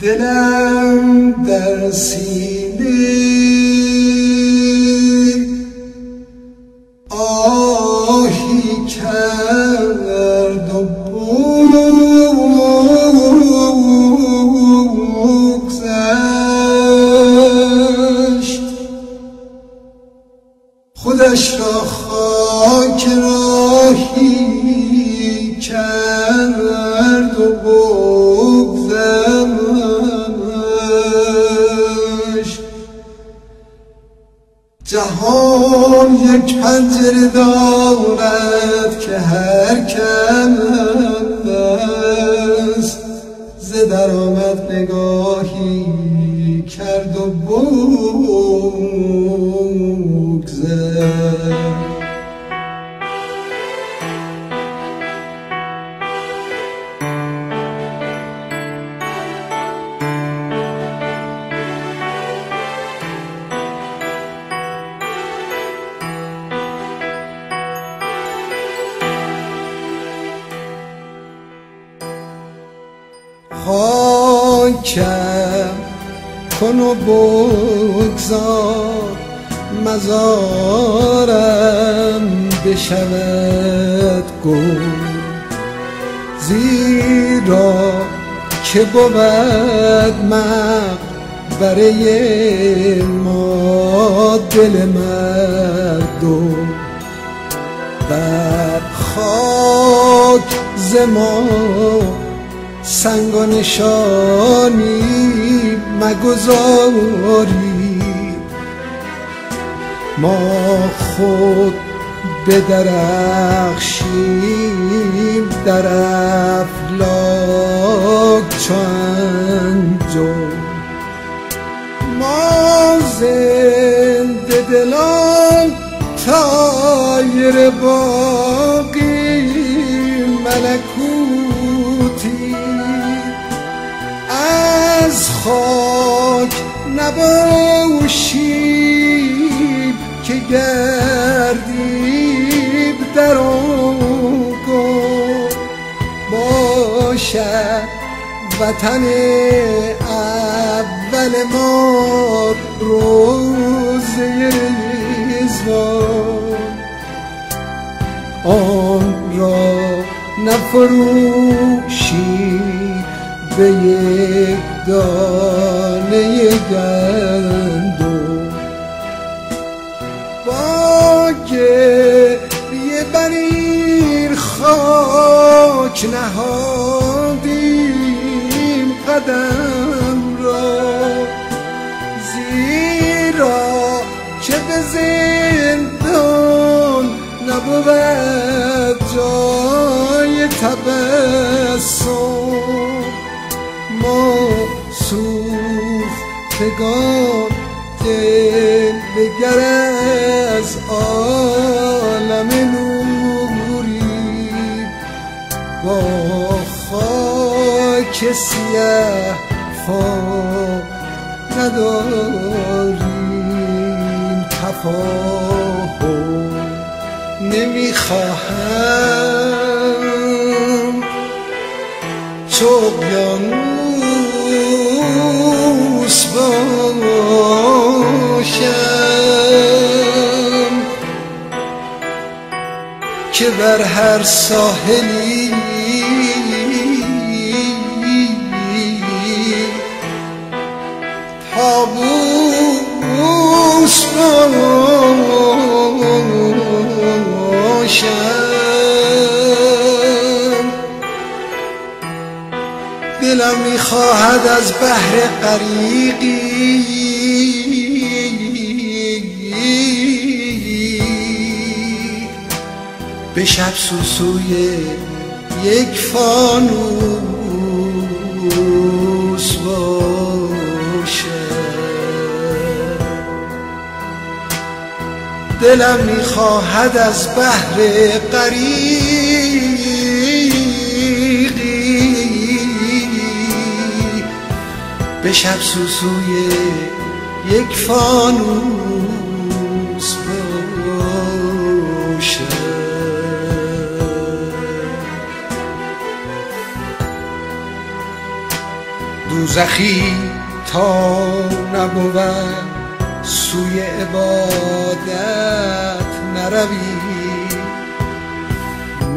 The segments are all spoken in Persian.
دلم در سینه آهی کرد و بگذشت، خودش را خاک راهی کرد و بگذشت. جهان یک پنجره دارد که هر کس ز در آمد نگاهی کرد و بگذشت. خاکم کن و بگذار مزارم بشود گل، زیرا که بود مقبره ما دل مردم. بر خاک ز ما سنگ و نشانی مگذاری، ما خود بدرخشیم در افلاک چو انجم. ما زنده دلان طایر باقی ملکوتی، از خاک نباشیم که گردیم در آن گم. باشد وطن اول ما روزه رضوان، آن را نفروشیم به یک دانه گندم. با گریه بر این خاک نهادیم قدم را، زیرا چه به زندان نبود جای تبسم. ما سوختگان دل بگر از عالم نوری، با خاک سیه فام نداریم تفاهم. نمیخواهم چو اقیانوس باشم که بر هر ساحلی طاووس باشم. دلم میخواهد از بحر غریقی به شب سوسوی یک فانوس باشم. دلم میخواهد از بحر غریقی به شب سوسوی یک فانوس باشم. دوزخی تا نبود سوی عبادت نروی.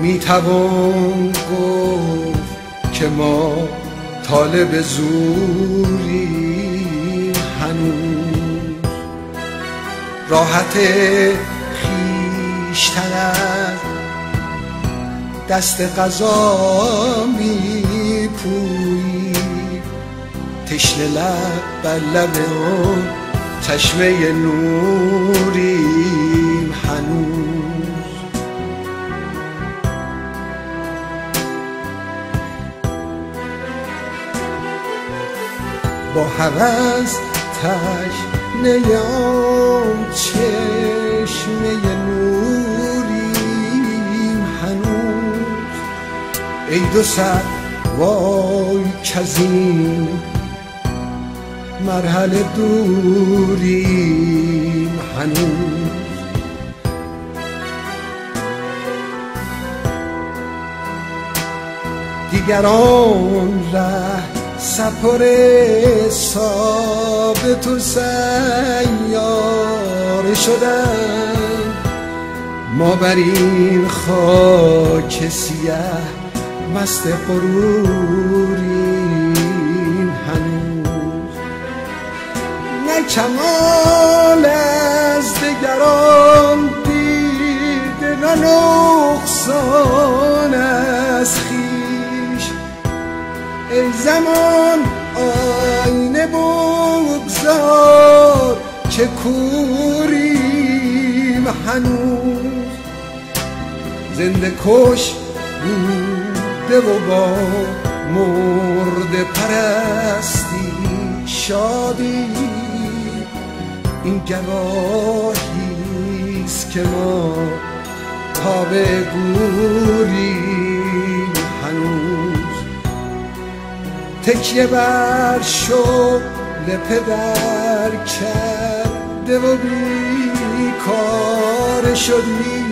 میتوان گفت که ما طالب زوریم هنوز، راحت خویشتن از دست قضا میپویی، تشنه لب بر لب آن چشمه نوریم هنوز. با هوس تشنه آن چشمه نوریم هنوز. ای دو سر وای کزین مرحله دوریم هنوز. دیگران ره سپر ثابت و سیاره شدن، ما بر این خاک سیه مست غروریم هنوز. نه کمال از دگران دیده، نه نقصان از خویش. ای زمان آینه بگذار که کوریم هنوز. زنده کش بوده و با مرده پرستی شادی، این گواهیست که ما تابع گوریم هنوز. تکیه بر شغل پدر کرده و بیکار شدی،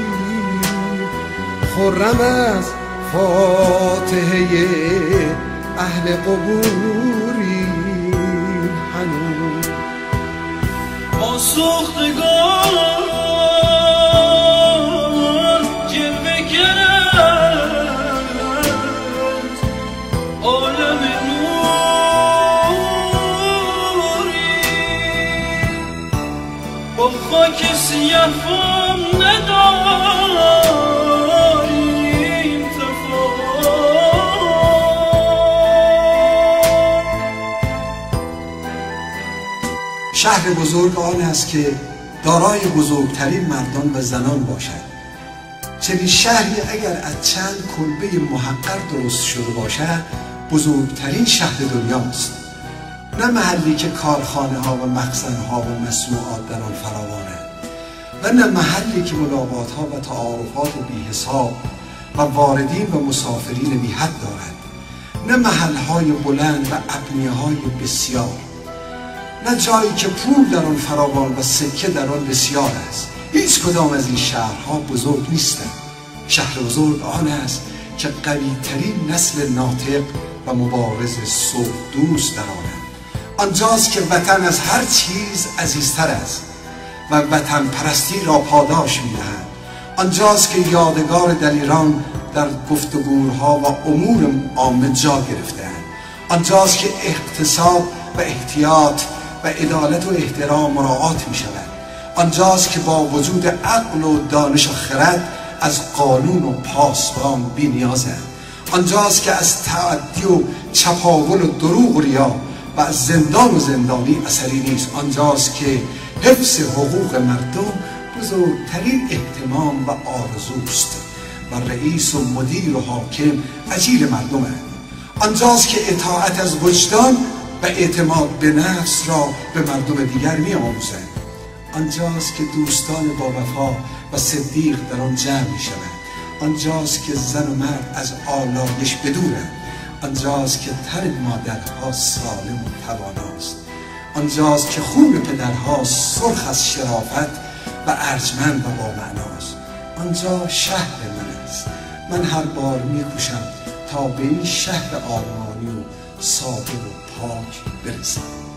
خرم از فاتحه اهل قبوریم هنوز. ما سوختگان جلوه کرد عالم نوری، با خاک سیه فام نداریم شهر بزرگ آن است که دارای بزرگترین مردان و زنان باشد. چنین شهری اگر از چند کلبه محقر درست شده باشد بزرگترین شهر دنیاست. نه محلی که کارخانه ها و مخزن ها و مصنوعات در آن فراوانند، و نه محلی که ملاقات ها و تعارفات بی حساب و واردین و مسافرین بی حد دارد. نه محل های بلند و ابنیه های بسیار، نه جایی که پول در آن فراوان و سکه در آن بسیار است. هیچ کدام از این شهرها بزرگ نیستند. شهر بزرگ آن است که قوی‌ترین نسل ناطق و مبارز صلح دوست در آن. آنجاست که وطن از هر چیز عزیزتر است و وطن پرستی را پاداش می‌دهند. آنجاست که یادگار دلیران در گفتگوها و امور عامه جا گرفته‌اند. آنجاست که اقتصاد و احتیاط و عدالت و احترام مراعات می شود. آنجاست که با وجود عقل و دانش و خرد از قانون و پاسبان بی نیازند. آنجاست که از تعدی و چپاول و دروغ و ریا و از زندان و زندانی اثری نیست. آنجاست که حفظ حقوق مردم بزرگترین اهتمام و آرزوست و رئیس و مدیر و حاکم اجیر مردمند. آنجاست که اطاعت از وجدان و اعتماد به نفس را به مردم دیگر می آموزند. آنجاست که دوستان با وفا و صدیق در آن جمع می شوند. آنجاست که زن و مرد از آلایش بدورند. آنجاست که تن مادرها سالم و تواناست. آنجاست که خون پدرها سرخ از شرافت و ارجمند و با معناست. آنجا شهر من است. من هر بار می کوشم تا به این شهر آرمانی و ساده و پاک برسد.